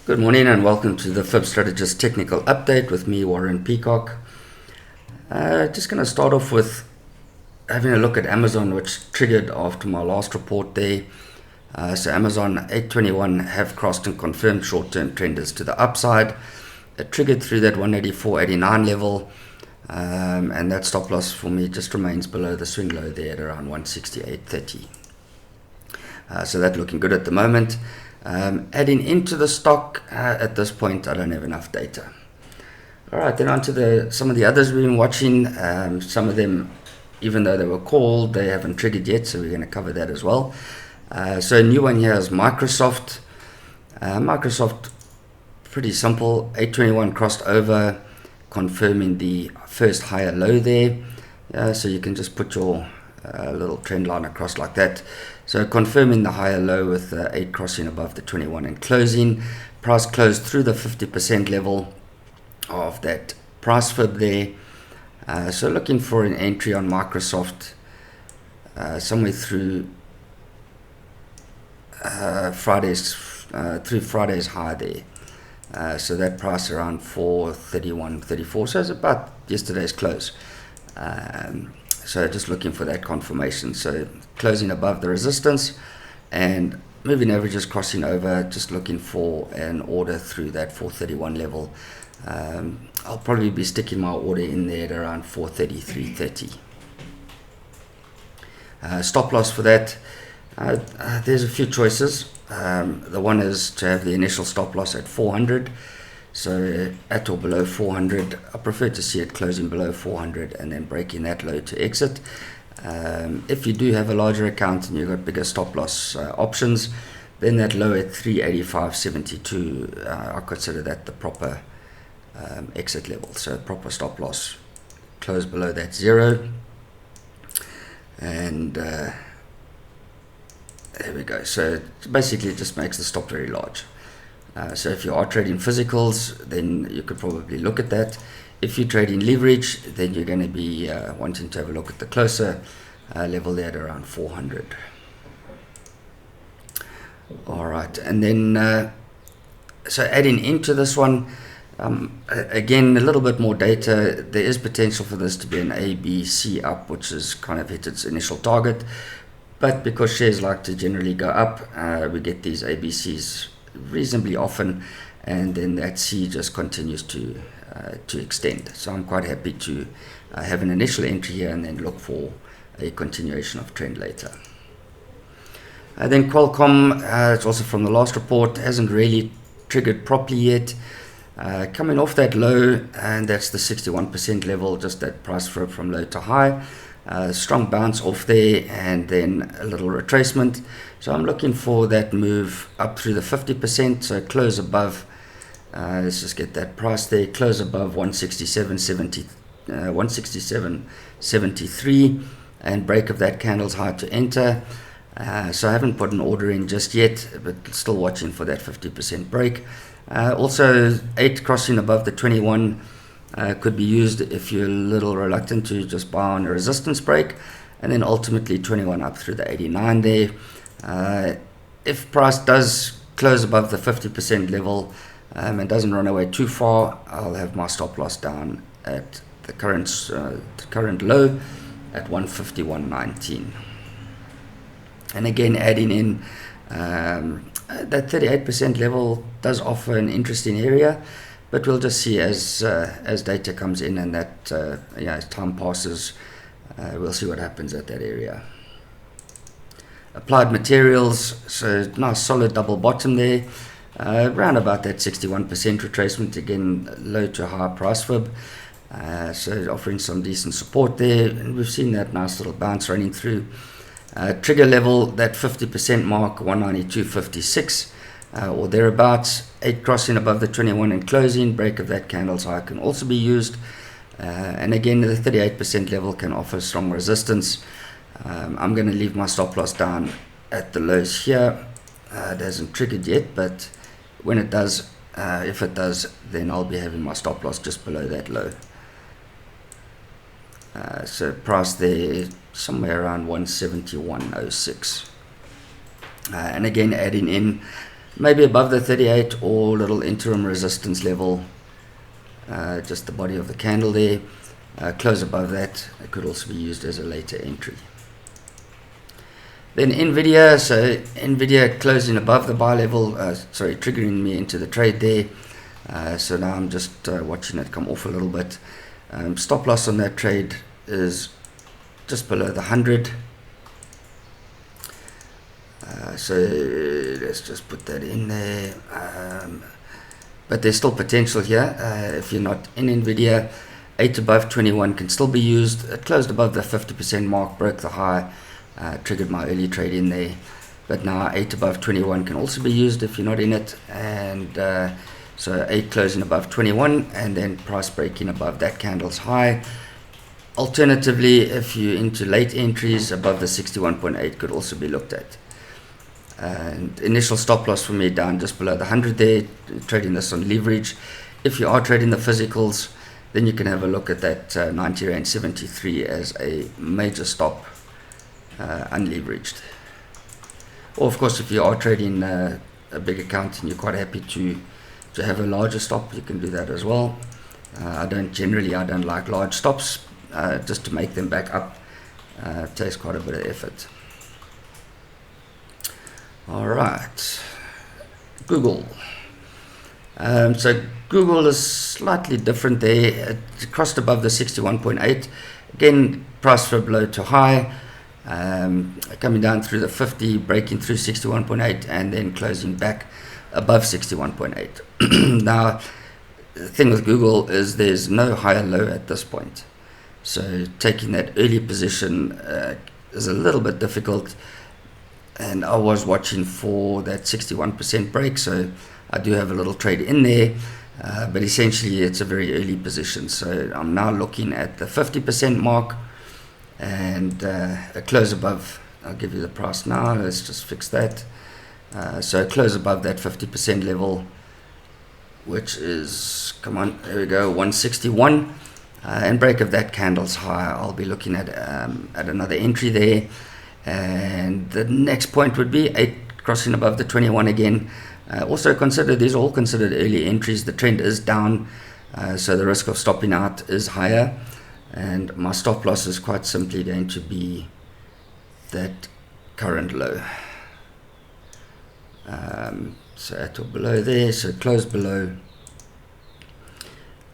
Good morning and welcome to the FIB Strategist Technical Update with me, Warren Peacock. Just going to start off with having a look at Amzn, which triggered after my last report there. So Amzn 821 have crossed and confirmed short-term trenders to the upside. It triggered through that 184.89 level, and that stop loss for me just remains below the swing low there at around 168.30. So that's looking good at the moment. Adding into the stock, at this point I don't have enough data. Alright, then on to some of the others we've been watching. Some of them, even though they were called, they haven't triggered yet, so we're going to cover that as well. So a new one here is Microsoft. Microsoft, pretty simple. 821 crossed over, confirming the first higher low there. So you can just put your little trend line across like that. So confirming the higher low with 8 crossing above the 21 and closing. Price closed through the 50% level of that price fib there. So looking for an entry on Microsoft somewhere through Friday's high there. So that price around 431.34. So it's about yesterday's close. So just looking for that confirmation. So closing above the resistance and moving averages crossing over, just looking for an order through that 431 level. I'll probably be sticking my order in there at around 433.30. Stop loss for that, there's a few choices. The one is to have the initial stop loss at 400. So at or below 400, I prefer to see it closing below 400 and then breaking that low to exit. If you do have a larger account and you've got bigger stop loss options, then that low at 385.72, I consider that the proper exit level. So proper stop loss, close below that 0. And there we go. So basically it just makes the stop very large. So if you are trading physicals, then you could probably look at that. If you're trading leverage, then you're going to be wanting to have a look at the closer level there at around 400. Alright, and then so adding into this one, again a little bit more data. There is potential for this to be an ABC up, which has kind of hit its initial target, but because shares like to generally go up, we get these ABCs reasonably often, and then that C just continues to extend. So I'm quite happy to have an initial entry here and then look for a continuation of trend later. Then Qualcomm, it's also from the last report, hasn't really triggered properly yet. Coming off that low, and that's the 61% level, just that price from low to high. Strong bounce off there and then a little retracement. So I'm looking for that move up through the 50%, so close above, let's just get that price there, close above 167.73 and break of that candle's high to enter. So I haven't put an order in just yet, but still watching for that 50% break. Also 8 crossing above the 21 could be used if you're a little reluctant to just buy on a resistance break, and then ultimately 21 up through the 89 there. If price does close above the 50% level and doesn't run away too far, I'll have my stop loss down at the current low at 151.19. And again, adding in that 38% level does offer an interesting area, but we'll just see as data comes in and that as time passes, we'll see what happens at that area. Applied Materials, so nice solid double bottom there, around about that 61% retracement, again low to high price fib, so offering some decent support there, and we've seen that nice little bounce running through. Trigger level, that 50% mark, 192.56 or thereabouts. 8 crossing above the 21 and closing, break of that candle's high can also be used, and again the 38% level can offer strong resistance. I'm going to leave my stop loss down at the lows here. It hasn't triggered yet, but when it does, if it does, then I'll be having my stop loss just below that low. So price there somewhere around 171.06. And again, adding in maybe above the 38 or little interim resistance level, just the body of the candle there. Close above that. It could also be used as a later entry. Then Nvda, so Nvda closing above the buy level, triggering me into the trade there. So now I'm just watching it come off a little bit. Stop loss on that trade is just below the 100. So let's just put that in there. But there's still potential here. If you're not in Nvda, 8 above 21 can still be used. It closed above the 50% mark, broke the high, triggered my early trade in there. But now 8 above 21 can also be used if you're not in it. And so 8 closing above 21 and then price breaking above that candle's high. Alternatively, if you're into late entries, above the 61.8 could also be looked at. And initial stop loss for me down just below the 100 there, trading this on leverage. If you are trading the physicals, then you can have a look at that 90 Rand 73 as a major stop, unleveraged. Or of course, if you are trading a big account and you're quite happy to have a larger stop, you can do that as well. I don't like large stops, just to make them back up. It takes quite a bit of effort. All right, Googl. So Googl is slightly different there. It crossed above the 61.8. Again, price fib low to high, coming down through the 50, breaking through 61.8, and then closing back above 61.8. Now, the thing with Googl is there's no higher low at this point. So taking that early position is a little bit difficult. And I was watching for that 61% break, so I do have a little trade in there, but essentially it's a very early position. So I'm now looking at the 50% mark and a close above. I'll give you the price now. Let's just fix that. So a close above that 50% level, which is, come on, there we go, 161, and break of that candle's high. I'll be looking at another entry there. And the next point would be 8 crossing above the 21 again. Also consider, these are all considered early entries. The trend is down, so the risk of stopping out is higher. And my stop loss is quite simply going to be that current low. So at or below there, so close below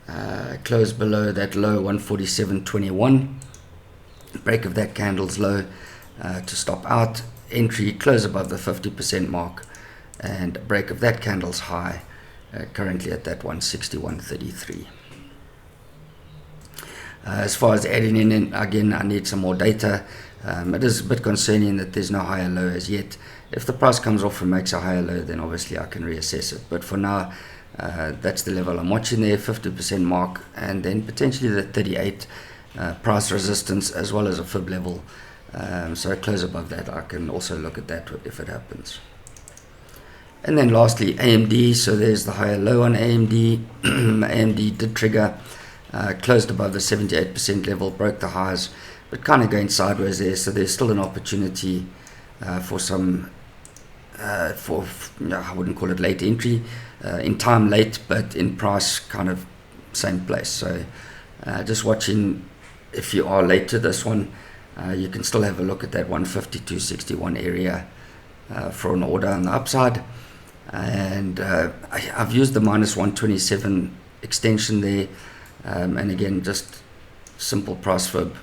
that low 147.21. Break of that candle's low. To stop out, entry close above the 50% mark, and break of that candle's high, currently at that 161.33. As far as adding in, again, I need some more data. It is a bit concerning that there's no higher low as yet. If the price comes off and makes a higher low, then obviously I can reassess it. But for now, that's the level I'm watching there, 50% mark, and then potentially the 38 price resistance as well as a fib level. So close above that, I can also look at that if it happens. And then lastly, AMD. So there's the higher low on AMD. AMD did trigger, closed above the 78% level, broke the highs, but kind of going sideways there. So there's still an opportunity for some, I wouldn't call it late entry, in time late, but in price kind of same place. So just watching, if you are late to this one, you can still have a look at that 152.61 area for an order on the upside. And I've used the minus 127 extension there. And again, just simple price fib,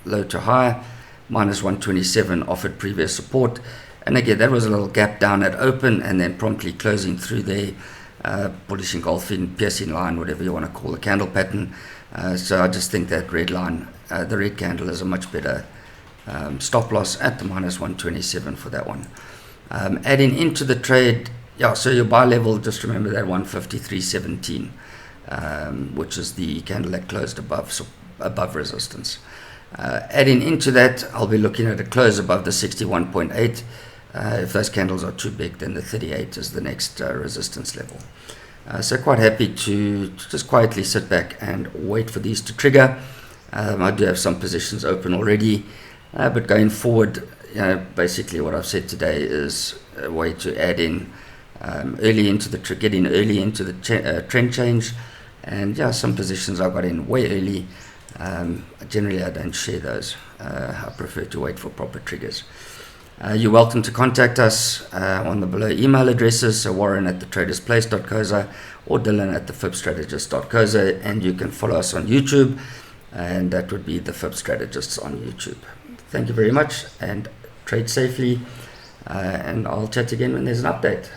low to high, minus 127 offered previous support. And again, that was a little gap down at open and then promptly closing through there, bullish engulfing, piercing line, whatever you want to call the candle pattern. So I just think that red line, the red candle, is a much better stop loss at the minus 127 for that one. Adding into the trade, so your buy level, just remember that 153.17, which is the candle that closed above resistance. Adding into that, I'll be looking at a close above the 61.8. If those candles are too big, then the 38 is the next resistance level. So quite happy to just quietly sit back and wait for these to trigger. I do have some positions open already, but going forward, basically what I've said today is a way to add in early into the getting early into the trend change, and yeah, some positions I got in way early. Generally, I don't share those. I prefer to wait for proper triggers. You're welcome to contact us on the below email addresses, so warren@thetradersplace.co.za or dylan@thefibstrategist.co.za, and you can follow us on YouTube, and that would be the Fib Strategists on YouTube. Thank you very much, and trade safely, and I'll chat again when there's an update.